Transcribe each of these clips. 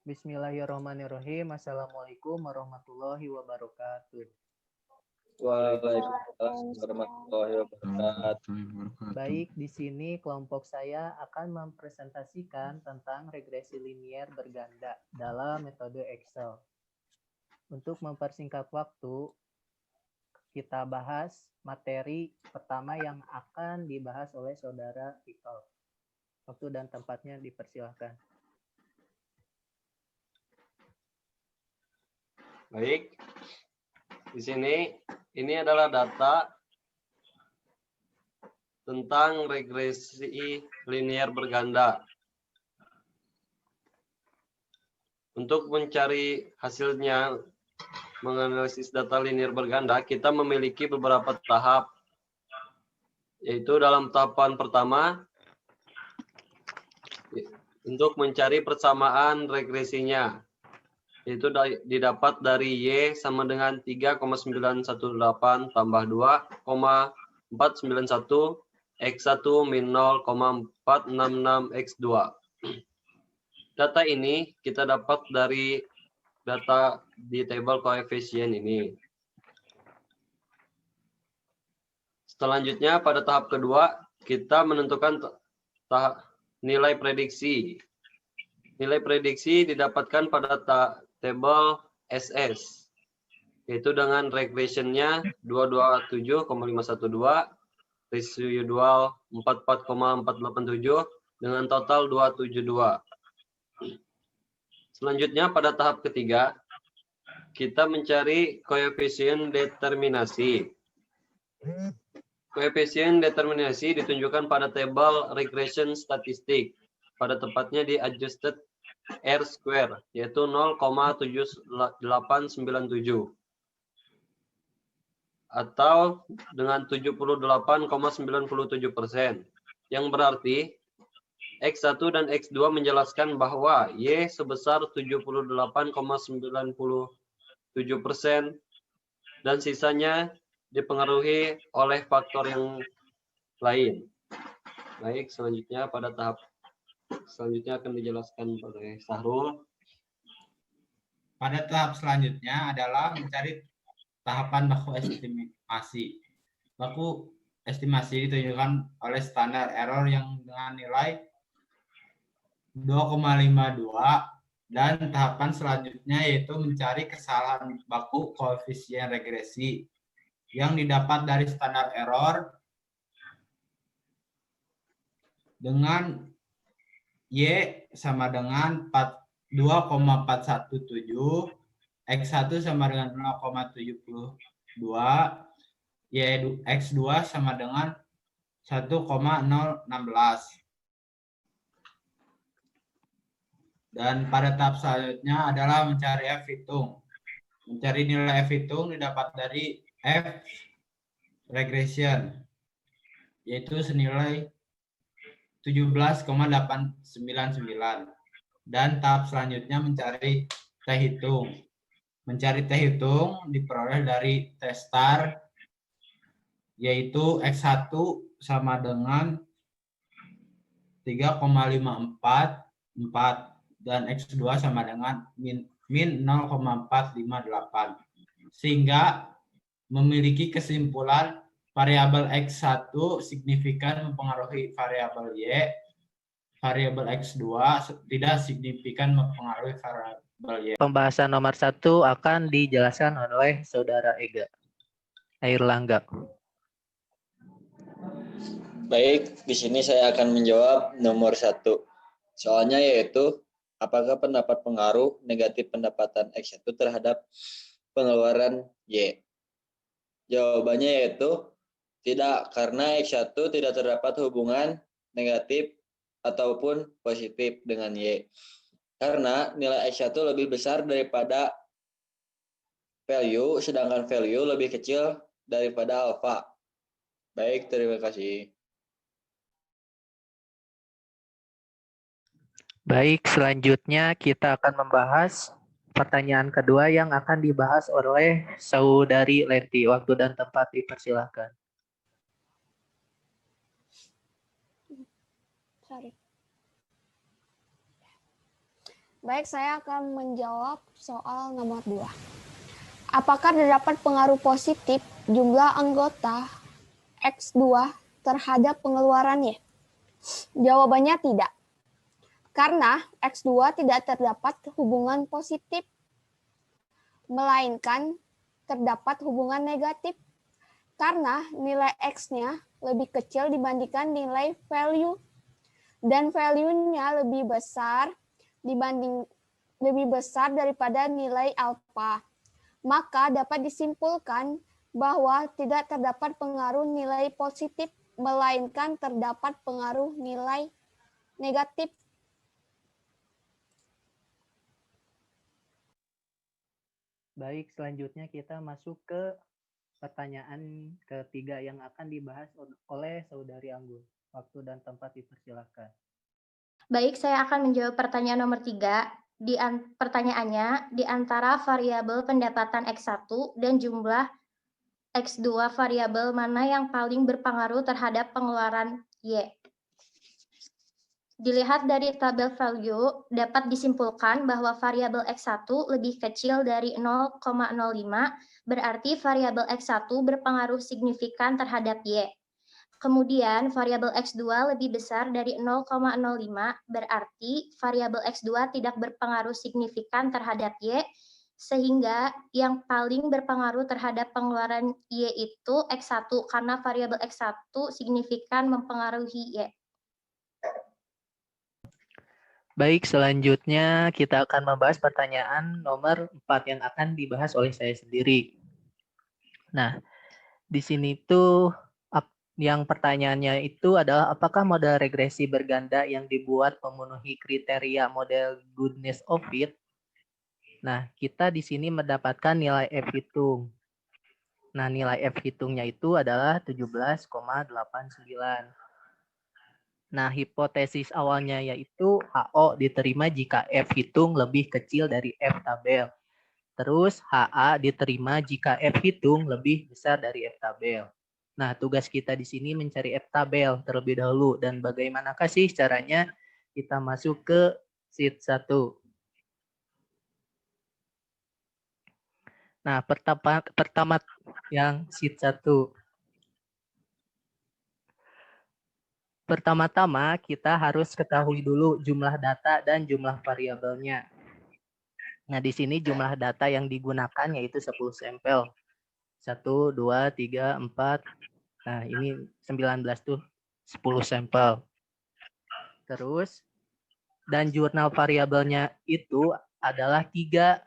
Bismillahirrahmanirrahim. Assalamualaikum warahmatullahi wabarakatuh. Waalaikumsalam warahmatullahi wabarakatuh. Baik, di sini kelompok saya akan mempresentasikan tentang regresi linier berganda dalam metode Excel. Untuk mempersingkat waktu, kita bahas materi pertama yang akan dibahas oleh Saudara Iqbal. Waktu dan tempatnya dipersilahkan. Baik, di sini ini adalah data tentang regresi linier berganda. Untuk mencari hasilnya menganalisis data linier berganda, kita memiliki beberapa tahap, yaitu dalam tahapan pertama untuk mencari persamaan regresinya, yaitu didapat dari Y sama dengan 3,918 tambah 2,491 X1 min 0,466 X2. Data ini kita dapat dari data di tabel koefisien ini. Selanjutnya pada tahap kedua kita menentukan nilai prediksi. Nilai prediksi didapatkan pada tabel SS, yaitu dengan regressionnya 227,512, residual 44,487 dengan total 272. Selanjutnya pada tahap ketiga kita mencari koefisien determinasi. Koefisien determinasi ditunjukkan pada tabel regression statistik, pada tempatnya di adjusted R square, yaitu 0,7897 atau dengan 78,97%, yang berarti X1 dan X2 menjelaskan bahwa Y sebesar 78,97% dan sisanya dipengaruhi oleh faktor yang lain. Baik, selanjutnya pada tahap selanjutnya akan dijelaskan oleh Sahrul. Pada tahap selanjutnya adalah mencari tahapan baku estimasi. Baku estimasi ditunjukkan oleh standar error yang dengan nilai 2,52 dan tahapan selanjutnya yaitu mencari kesalahan baku koefisien regresi yang didapat dari standar error dengan Y sama dengan 2,417, X1 sama dengan 0,72, X2 sama dengan 1,016. Dan pada tahap selanjutnya adalah mencari F hitung. Mencari nilai F hitung didapat dari F regression, yaitu senilai 17,899. Dan tahap selanjutnya mencari T hitung. Mencari T hitung diperoleh dari T star, yaitu X1 sama dengan 3,544 dan X2 sama dengan min 0,458. Sehingga memiliki kesimpulan variabel X1 signifikan mempengaruhi variabel Y, variabel X2 tidak signifikan mempengaruhi variabel Y. Pembahasan nomor 1 akan dijelaskan oleh Saudara Ega Airlangga. Baik, di sini saya akan menjawab nomor 1. Soalnya yaitu, apakah pendapat pengaruh negatif pendapatan X1 terhadap pengeluaran Y? Jawabannya yaitu tidak, karena X1 tidak terdapat hubungan negatif ataupun positif dengan Y. Karena nilai X1 lebih besar daripada value, sedangkan value lebih kecil daripada alpha. Baik, terima kasih. Baik, selanjutnya kita akan membahas pertanyaan kedua yang akan dibahas oleh Saudari Leti. Waktu dan tempat dipersilahkan. Baik, saya akan menjawab soal nomor 2. Apakah terdapat pengaruh positif jumlah anggota X2 terhadap pengeluarannya? Jawabannya tidak. Karena X2 tidak terdapat hubungan positif, melainkan terdapat hubungan negatif. Karena nilai X-nya lebih kecil dibandingkan nilai value, dan value-nya lebih besar daripada nilai alfa, maka dapat disimpulkan bahwa tidak terdapat pengaruh nilai positif, melainkan terdapat pengaruh nilai negatif. Baik, selanjutnya kita masuk ke pertanyaan ketiga yang akan dibahas oleh Saudari Anggun. Waktu dan tempat dipersilakan. Baik, saya akan menjawab pertanyaan nomor 3. Pertanyaannya, di antara variabel pendapatan X1 dan jumlah X2, variabel mana yang paling berpengaruh terhadap pengeluaran Y? Dilihat dari tabel value, dapat disimpulkan bahwa variabel X1 lebih kecil dari 0,05, berarti variabel X1 berpengaruh signifikan terhadap Y. Kemudian variabel X2 lebih besar dari 0,05, berarti variabel X2 tidak berpengaruh signifikan terhadap Y, sehingga yang paling berpengaruh terhadap pengeluaran Y itu X1, karena variabel X1 signifikan mempengaruhi Y. Baik, selanjutnya kita akan membahas pertanyaan nomor 4 yang akan dibahas oleh saya sendiri. Nah, di sini tuh yang pertanyaannya itu adalah apakah model regresi berganda yang dibuat memenuhi kriteria model goodness of fit? Nah, kita di sini mendapatkan nilai F hitung. Nah, nilai F hitungnya itu adalah 17,89. Nah, hipotesis awalnya yaitu HO diterima jika F hitung lebih kecil dari F tabel. Terus HA diterima jika F hitung lebih besar dari F tabel. Nah, tugas kita di sini mencari F tabel terlebih dahulu. Dan bagaimanakah sih caranya? Kita masuk ke sheet 1. Nah, pertama yang sheet 1. Pertama-tama kita harus ketahui dulu jumlah data dan jumlah variabelnya. Nah, di sini jumlah data yang digunakan yaitu 10 sampel. 1, 2, 3, 4. Nah, ini 19 tuh 10 sampel. Terus, dan jurnal variabelnya itu adalah 3,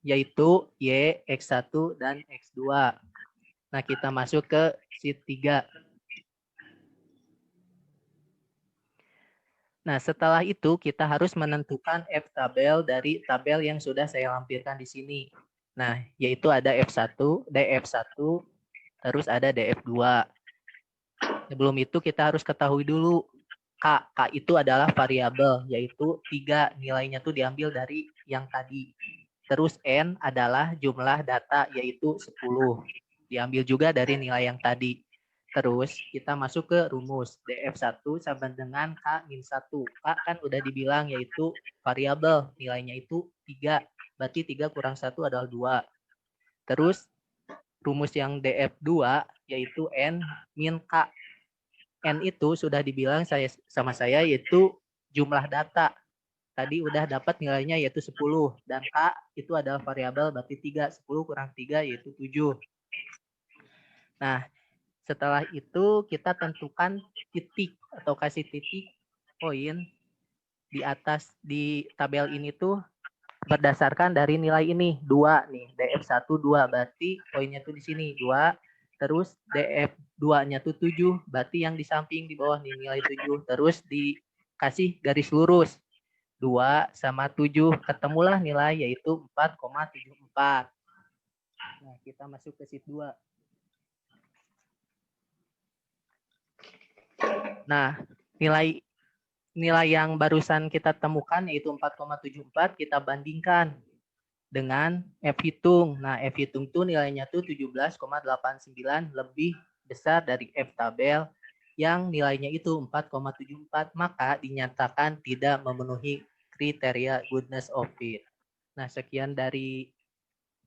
yaitu Y, X1, dan X2. Nah, kita masuk ke sheet 3. Nah, setelah itu kita harus menentukan F tabel dari tabel yang sudah saya lampirkan di sini. Nah, yaitu ada F1, DF1, terus ada DF2. Sebelum itu kita harus ketahui dulu K. K itu adalah variabel, yaitu 3 nilainya tuh diambil dari yang tadi. Terus N adalah jumlah data, yaitu 10. Diambil juga dari nilai yang tadi. Terus kita masuk ke rumus. DF1 sama dengan K-1. K kan udah dibilang yaitu variabel. Nilainya itu 3. Berarti 3 kurang 1 adalah 2. Terus rumus yang DF2 yaitu N min K. N itu sudah dibilang sama saya yaitu jumlah data. Tadi udah dapat nilainya yaitu 10. Dan K itu adalah variabel berarti 3. 10 kurang 3 yaitu 7. Nah, setelah itu kita tentukan titik atau kasih titik poin di atas di tabel ini tuh berdasarkan dari nilai ini 2 nih, DF1 2 berarti poinnya tuh di sini 2, terus DF2-nya tuh 7, berarti yang di samping di bawah nih nilai 7, terus dikasih garis lurus 2 sama 7, ketemulah nilai yaitu 4,74. Nah, kita masuk ke sheet 2. Nah, nilai yang barusan kita temukan yaitu 4,74 kita bandingkan dengan F hitung. Nah, F hitung itu nilainya tuh 17,89 lebih besar dari F tabel yang nilainya itu 4,74, maka dinyatakan tidak memenuhi kriteria goodness of it. Nah, sekian dari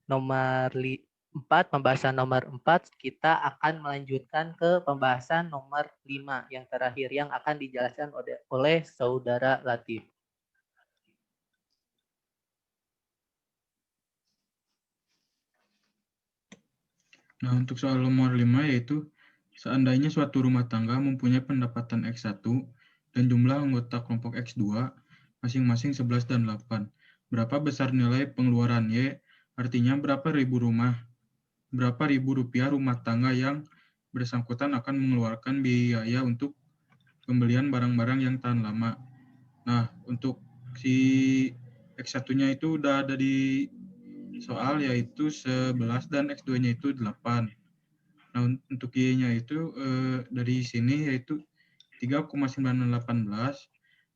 nomor 4, pembahasan nomor 4, kita akan melanjutkan ke pembahasan nomor 5 yang terakhir yang akan dijelaskan oleh Saudara Latif. Nah, untuk soal nomor 5 yaitu seandainya suatu rumah tangga mempunyai pendapatan X1 dan jumlah anggota kelompok X2 masing-masing 11 dan 8. Berapa besar nilai pengeluaran Y? Artinya berapa ribu rupiah rumah tangga yang bersangkutan akan mengeluarkan biaya untuk pembelian barang-barang yang tahan lama. Nah, untuk si X1-nya itu udah ada di soal, yaitu 11 dan X2-nya itu 8. Nah, untuk Y-nya itu dari sini yaitu 3,918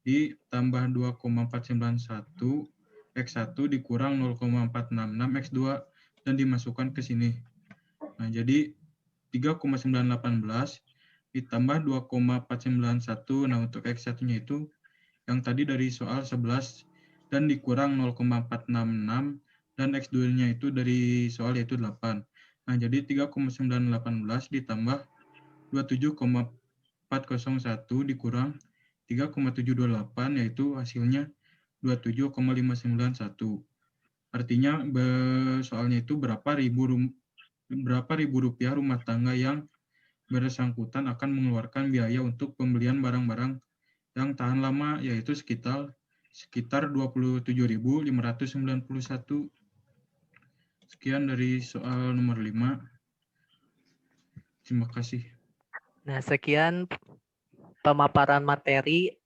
ditambah 2,491 X1 dikurang 0,466 X2 dan dimasukkan ke sini. Nah, jadi 3,918 ditambah 2,491. Nah, untuk X1-nya itu yang tadi dari soal 11 dan dikurang 0,466 dan X2-nya itu dari soal yaitu 8. Nah, jadi 3,918 ditambah 27,401 dikurang 3,728 yaitu hasilnya 27,591. Artinya soalnya itu berapa ribu rupiah rumah tangga yang bersangkutan akan mengeluarkan biaya untuk pembelian barang-barang yang tahan lama, yaitu sekitar 27.591. Sekian dari soal nomor 5. Terima kasih. Nah, sekian pemaparan materi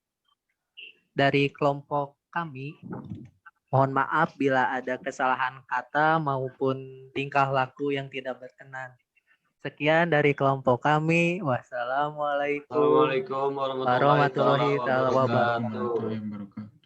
dari kelompok kami. Mohon maaf bila ada kesalahan kata maupun tingkah laku yang tidak berkenan. Sekian dari kelompok kami. Wassalamualaikum Assalamualaikum warahmatullahi warahmatullahi wabarakatuh. wabarakatuh. Warahmatullahi wabarakatuh.